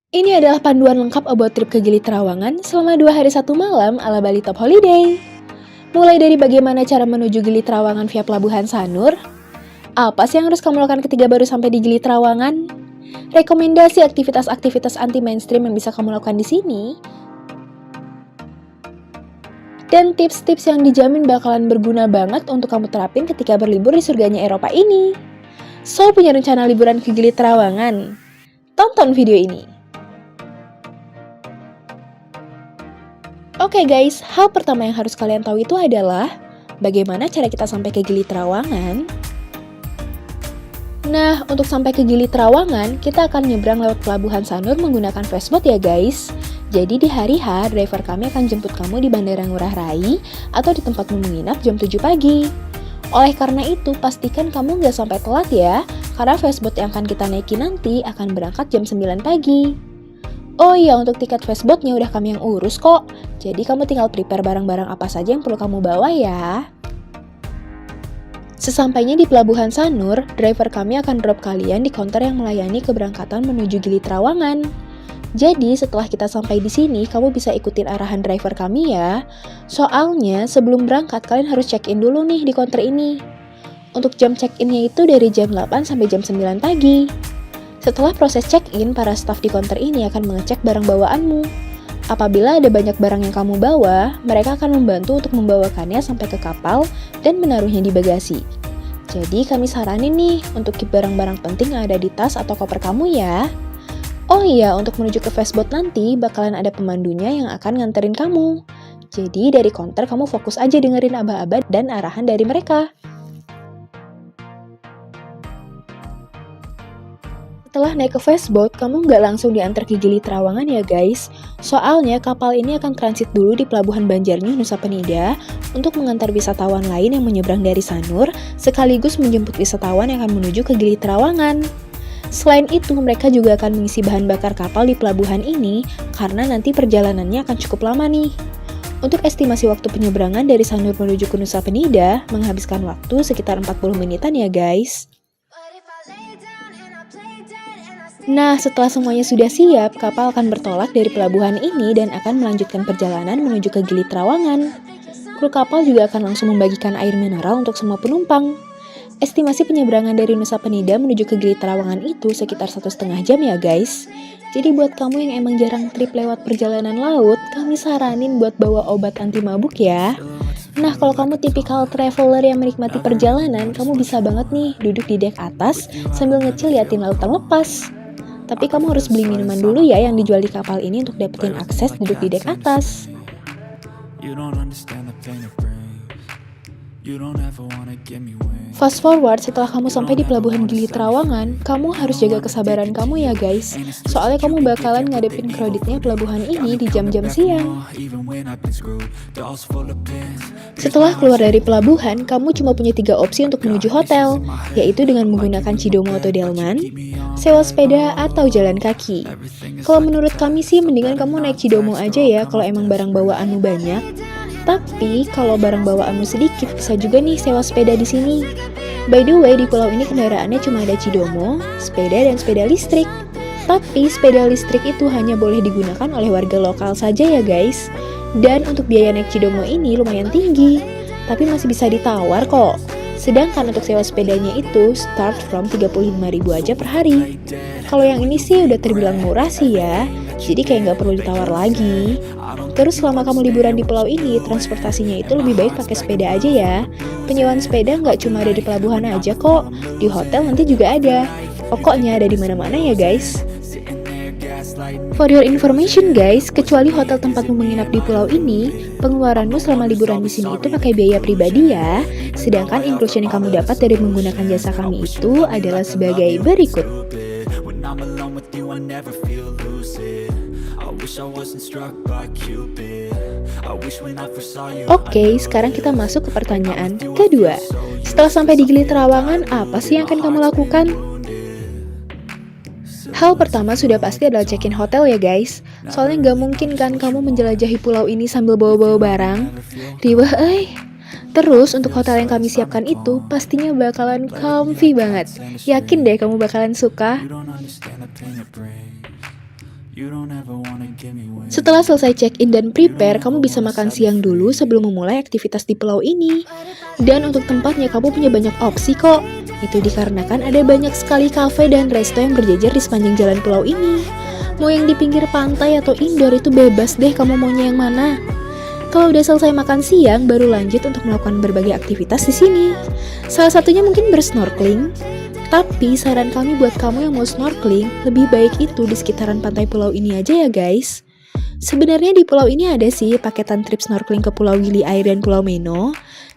Ini adalah panduan lengkap about trip ke Gili Trawangan selama 2 hari 1 malam ala Bali Top Holiday. Mulai dari bagaimana cara menuju Gili Trawangan via Pelabuhan Sanur, apa sih yang harus kamu lakukan ketika baru sampai di Gili Trawangan, rekomendasi aktivitas-aktivitas anti-mainstream yang bisa kamu lakukan di sini, dan tips-tips yang dijamin bakalan berguna banget untuk kamu terapin ketika berlibur di surganya Eropa ini. So, punya rencana liburan ke Gili Trawangan? Tonton video ini. Oke guys, hal pertama yang harus kalian tahu itu adalah bagaimana cara kita sampai ke Gili Trawangan. Nah, untuk sampai ke Gili Trawangan, kita akan nyebrang lewat Pelabuhan Sanur menggunakan fastboat ya guys. Jadi di hari H, driver kami akan jemput kamu di Bandara Ngurah Rai atau di tempatmu menginap jam 7 pagi. Oleh karena itu, pastikan kamu nggak sampai telat ya, karena fastboat yang akan kita naiki nanti akan berangkat jam 9 pagi. Oh iya, untuk tiket fastboatnya udah kami yang urus kok. Jadi kamu tinggal prepare barang-barang apa saja yang perlu kamu bawa ya. Sesampainya di Pelabuhan Sanur, driver kami akan drop kalian di counter yang melayani keberangkatan menuju Gili Trawangan. Jadi setelah kita sampai di sini, kamu bisa ikutin arahan driver kami ya. Soalnya sebelum berangkat kalian harus check-in dulu nih di counter ini. Untuk jam check-innya itu dari jam 8 sampai jam 9 pagi. Setelah proses check-in, para staf di counter ini akan mengecek barang bawaanmu. Apabila ada banyak barang yang kamu bawa, mereka akan membantu untuk membawakannya sampai ke kapal dan menaruhnya di bagasi. Jadi kami saranin nih untuk keep barang-barang penting yang ada di tas atau koper kamu ya. Oh iya, untuk menuju ke fastboat nanti bakalan ada pemandunya yang akan nganterin kamu. Jadi dari counter kamu fokus aja dengerin aba-aba dan arahan dari mereka. Setelah naik ke fastboat, kamu nggak langsung diantar ke Gili Trawangan ya guys. Soalnya kapal ini akan transit dulu di Pelabuhan Banjarnyu, Nusa Penida untuk mengantar wisatawan lain yang menyeberang dari Sanur, sekaligus menjemput wisatawan yang akan menuju ke Gili Trawangan. Selain itu, mereka juga akan mengisi bahan bakar kapal di pelabuhan ini karena nanti perjalanannya akan cukup lama nih. Untuk estimasi waktu penyeberangan dari Sanur menuju ke Nusa Penida, menghabiskan waktu sekitar 40 menitan ya guys. Nah, setelah semuanya sudah siap, kapal akan bertolak dari pelabuhan ini dan akan melanjutkan perjalanan menuju ke Gili Trawangan. Kru kapal juga akan langsung membagikan air mineral untuk semua penumpang. Estimasi penyeberangan dari Nusa Penida menuju ke Gili Trawangan itu sekitar 1,5 jam ya guys. Jadi buat kamu yang emang jarang trip lewat perjalanan laut, kami saranin buat bawa obat anti mabuk ya. Nah, kalau kamu tipikal traveler yang menikmati perjalanan, kamu bisa banget nih duduk di dek atas sambil ngecil liatin lautan lepas. Tapi kamu harus beli minuman dulu ya yang dijual di kapal ini untuk dapetin akses duduk di dek atas. Fast forward, setelah kamu sampai di Pelabuhan Gili Trawangan, kamu harus jaga kesabaran kamu ya guys. Soalnya kamu bakalan ngadepin kreditnya pelabuhan ini di jam-jam siang. Setelah keluar dari pelabuhan, kamu cuma punya 3 opsi untuk menuju hotel, yaitu dengan menggunakan Cidomo atau Delman, sewa sepeda, atau jalan kaki. Kalau menurut kami sih, mendingan kamu naik Cidomo aja ya kalau emang barang bawaanmu banyak. Tapi kalau barang bawaanmu sedikit, bisa juga nih sewa sepeda di sini. By the way, di pulau ini kendaraannya cuma ada Cidomo, sepeda, dan sepeda listrik. Tapi sepeda listrik itu hanya boleh digunakan oleh warga lokal saja ya guys. Dan untuk biaya naik Cidomo ini lumayan tinggi, tapi masih bisa ditawar kok. Sedangkan untuk sewa sepedanya itu start from 35.000 aja per hari. Kalau yang ini sih udah terbilang murah sih ya, jadi kayak nggak perlu ditawar lagi. Terus selama kamu liburan di pulau ini, transportasinya itu lebih baik pakai sepeda aja ya. Penyewaan sepeda nggak cuma ada di pelabuhan aja kok, di hotel nanti juga ada. Pokoknya ada di mana-mana ya guys. For your information guys, kecuali hotel tempatmu menginap di pulau ini, pengeluaranmu selama liburan di sini itu pakai biaya pribadi ya. Sedangkan inclusion yang kamu dapat dari menggunakan jasa kami itu adalah sebagai berikut. Oke, sekarang kita masuk ke pertanyaan kedua. Setelah sampai di Gili Trawangan, apa sih yang akan kamu lakukan? Hal pertama sudah pasti adalah check-in hotel ya guys. Soalnya nggak mungkin kan kamu menjelajahi pulau ini sambil bawa-bawa barang. Riwah Terus untuk hotel yang kami siapkan itu pastinya bakalan comfy banget. Yakin deh kamu bakalan suka. Setelah selesai check-in dan prepare, kamu bisa makan siang dulu sebelum memulai aktivitas di pulau ini. Dan untuk tempatnya, kamu punya banyak opsi kok. Itu dikarenakan ada banyak sekali kafe dan resto yang berjejer di sepanjang jalan pulau ini. Mau yang di pinggir pantai atau indoor itu bebas deh kamu maunya yang mana. Kalau udah selesai makan siang, baru lanjut untuk melakukan berbagai aktivitas di sini. Salah satunya mungkin bersnorkeling. Tapi saran kami buat kamu yang mau snorkeling, lebih baik itu di sekitaran pantai pulau ini aja ya guys. Sebenarnya di pulau ini ada sih paketan trip snorkeling ke Pulau Gili Air dan Pulau Meno.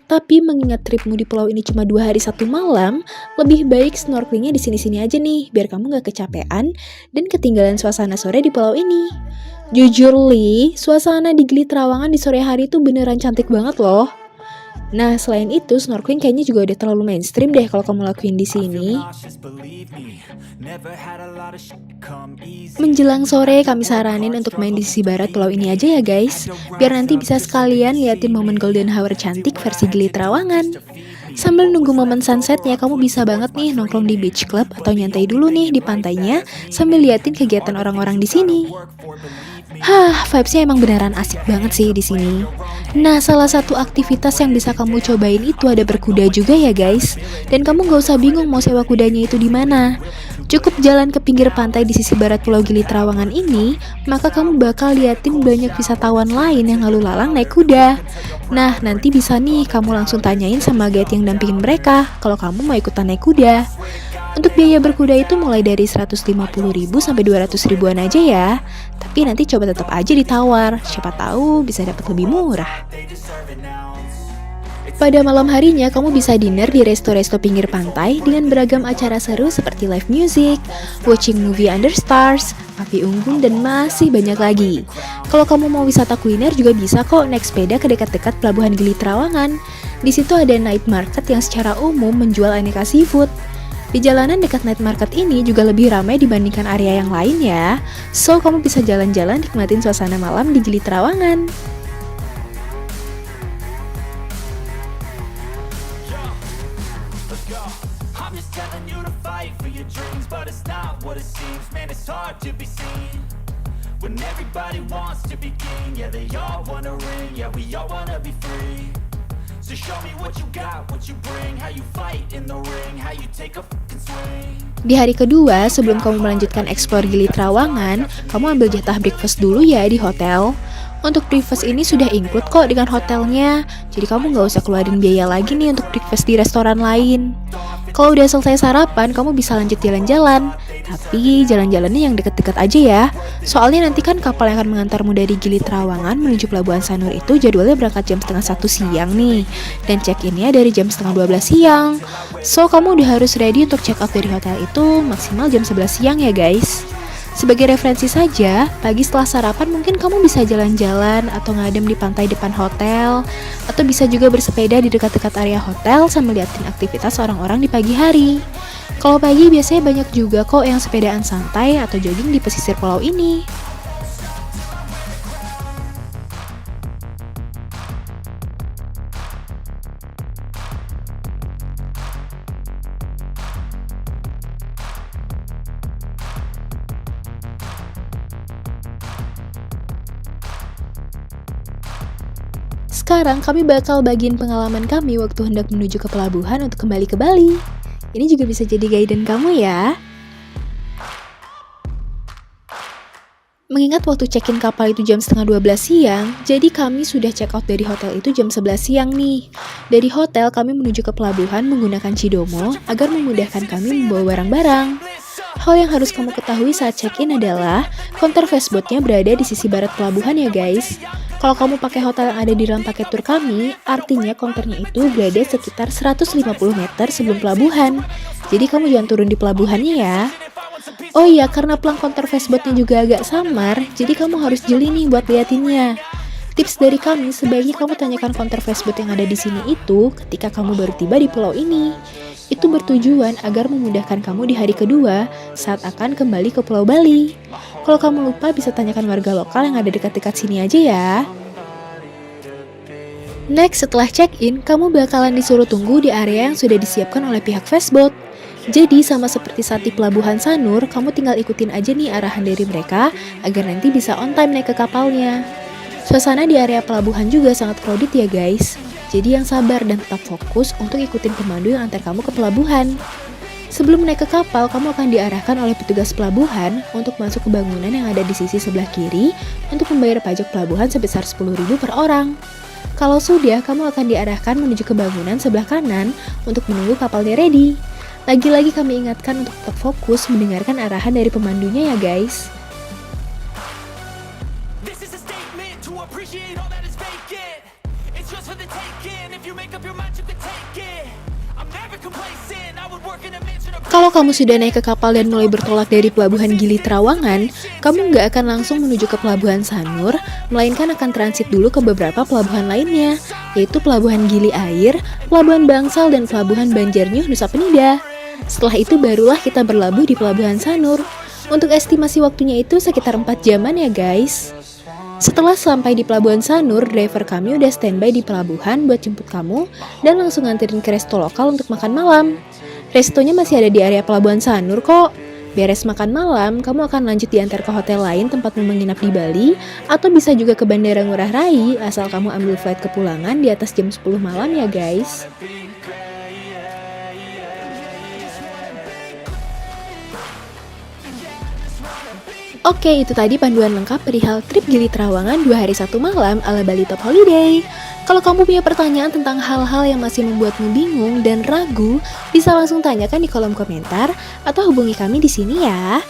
Tapi mengingat tripmu di pulau ini cuma 2 hari 1 malam, lebih baik snorkelingnya di sini-sini aja nih, biar kamu gak kecapean dan ketinggalan suasana sore di pulau ini. Jujur Li, suasana di Gili Trawangan di sore hari itu beneran cantik banget loh. Nah, selain itu, snorkeling kayaknya juga udah terlalu mainstream deh kalau kamu lakuin di sini. Menjelang sore, kami saranin untuk main di sisi barat pulau ini aja ya guys, biar nanti bisa sekalian liatin momen golden hour cantik versi Gili Trawangan. Sambil nunggu momen sunsetnya, kamu bisa banget nih nongkrong di beach club atau nyantai dulu nih di pantainya sambil liatin kegiatan orang-orang di sini. Vibes-nya emang beneran asik banget sih di sini. Nah, salah satu aktivitas yang bisa kamu cobain itu ada berkuda juga ya guys. Dan kamu gak usah bingung mau sewa kudanya itu di mana. Cukup jalan ke pinggir pantai di sisi barat Pulau Gili Trawangan ini, maka kamu bakal liatin banyak wisatawan lain yang lalu lalang naik kuda. Nah, nanti bisa nih kamu langsung tanyain sama guide yang dampingin mereka kalau kamu mau ikutan naik kuda. Untuk biaya berkuda itu mulai dari 150.000 sampai 200.000-an aja ya. Tapi nanti coba tetap aja ditawar, siapa tahu bisa dapat lebih murah. Pada malam harinya, kamu bisa dinner di resto-resto pinggir pantai dengan beragam acara seru seperti live music, watching movie under stars, api unggun, dan masih banyak lagi. Kalau kamu mau wisata kuliner juga bisa kok naik sepeda ke dekat-dekat Pelabuhan Gili Trawangan. Di situ ada night market yang secara umum menjual aneka seafood. Di jalanan dekat night market ini juga lebih ramai dibandingkan area yang lain ya. So, kamu bisa jalan-jalan nikmatin suasana malam di Gili Trawangan. So show me what you got, what you bring, how you fight in the ring, how you take a fucking swing. Di hari kedua, sebelum kamu melanjutkan eksplor Gili Trawangan, kamu ambil jatah breakfast dulu ya di hotel. Untuk breakfast ini sudah include kok dengan hotelnya, jadi kamu nggak usah keluarin biaya lagi nih untuk breakfast di restoran lain. Kalau udah selesai sarapan, kamu bisa lanjut jalan-jalan. Tapi jalan-jalannya yang deket-deket aja ya. Soalnya nanti kan kapal yang akan mengantarmu dari Gili Trawangan menuju Pelabuhan Sanur itu jadwalnya berangkat jam setengah 1 siang nih. Dan check-innya dari jam setengah 12 siang. So, kamu udah harus ready untuk check out dari hotel itu maksimal jam 11 siang ya guys. Sebagai referensi saja, pagi setelah sarapan mungkin kamu bisa jalan-jalan atau ngadem di pantai depan hotel, atau bisa juga bersepeda di dekat-dekat area hotel sambil liatin aktivitas orang-orang di pagi hari. Kalau pagi biasanya banyak juga kok yang sepedaan santai atau jogging di pesisir pulau ini. Sekarang kami bakal bagiin pengalaman kami waktu hendak menuju ke pelabuhan untuk kembali ke Bali. Ini juga bisa jadi guidance kamu ya. Mengingat waktu check-in kapal itu jam setengah 12 siang, jadi kami sudah check out dari hotel itu jam 11 siang nih. Dari hotel kami menuju ke pelabuhan menggunakan Cidomo agar memudahkan kami membawa barang-barang. Hal yang harus kamu ketahui saat check-in adalah counter fastboatnya berada di sisi barat pelabuhan ya guys. Kalau kamu pakai hotel yang ada di dalam paket tur kami, artinya counternya itu berada sekitar 150 meter sebelum pelabuhan. Jadi kamu jangan turun di pelabuhannya ya. Oh iya, karena pelang counter fastboatnya juga agak samar, jadi kamu harus jeli nih buat liatinnya. Tips dari kami, sebaiknya kamu tanyakan counter fastboat yang ada di sini itu ketika kamu baru tiba di pulau ini. Itu bertujuan agar memudahkan kamu di hari kedua saat akan kembali ke Pulau Bali. Kalau kamu lupa, bisa tanyakan warga lokal yang ada dekat-dekat sini aja ya. Next, setelah check-in, kamu bakalan disuruh tunggu di area yang sudah disiapkan oleh pihak fastboat. Jadi sama seperti saat di Pelabuhan Sanur, kamu tinggal ikutin aja nih arahan dari mereka agar nanti bisa on time naik ke kapalnya. Suasana di area pelabuhan juga sangat crowded ya guys. Jadi yang sabar dan tetap fokus untuk ikutin pemandu yang antar kamu ke pelabuhan. Sebelum naik ke kapal, kamu akan diarahkan oleh petugas pelabuhan untuk masuk ke bangunan yang ada di sisi sebelah kiri untuk membayar pajak pelabuhan sebesar 10.000 per orang. Kalau sudah, kamu akan diarahkan menuju ke bangunan sebelah kanan untuk menunggu kapalnya ready. Lagi-lagi kami ingatkan untuk tetap fokus mendengarkan arahan dari pemandunya ya guys. Kalau kamu sudah naik ke kapal dan mulai bertolak dari Pelabuhan Gili Trawangan, kamu nggak akan langsung menuju ke Pelabuhan Sanur, melainkan akan transit dulu ke beberapa pelabuhan lainnya, yaitu Pelabuhan Gili Air, Pelabuhan Bangsal, dan Pelabuhan Banjarnyuh Nusa Penida. Setelah itu barulah kita berlabuh di Pelabuhan Sanur. Untuk estimasi waktunya itu sekitar 4 jaman ya guys. Setelah sampai di Pelabuhan Sanur, driver kami udah standby di pelabuhan buat jemput kamu dan langsung nganterin ke resto lokal untuk makan malam. Restonya masih ada di area Pelabuhan Sanur kok. Beres makan malam, kamu akan lanjut diantar ke hotel lain tempatmu menginap di Bali, atau bisa juga ke Bandara Ngurah Rai asal kamu ambil flight kepulangan di atas jam 10 malam ya guys. Oke, itu tadi panduan lengkap perihal trip Gili Trawangan 2 hari 1 malam ala Bali Top Holiday. Kalau kamu punya pertanyaan tentang hal-hal yang masih membuatmu bingung dan ragu, bisa langsung tanyakan di kolom komentar atau hubungi kami di sini ya.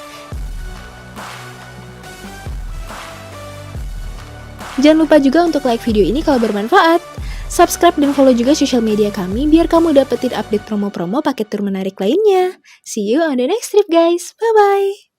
Jangan lupa juga untuk like video ini kalau bermanfaat. Subscribe dan follow juga sosial media kami biar kamu dapetin update promo-promo paket tur menarik lainnya. See you on the next trip guys. Bye-bye.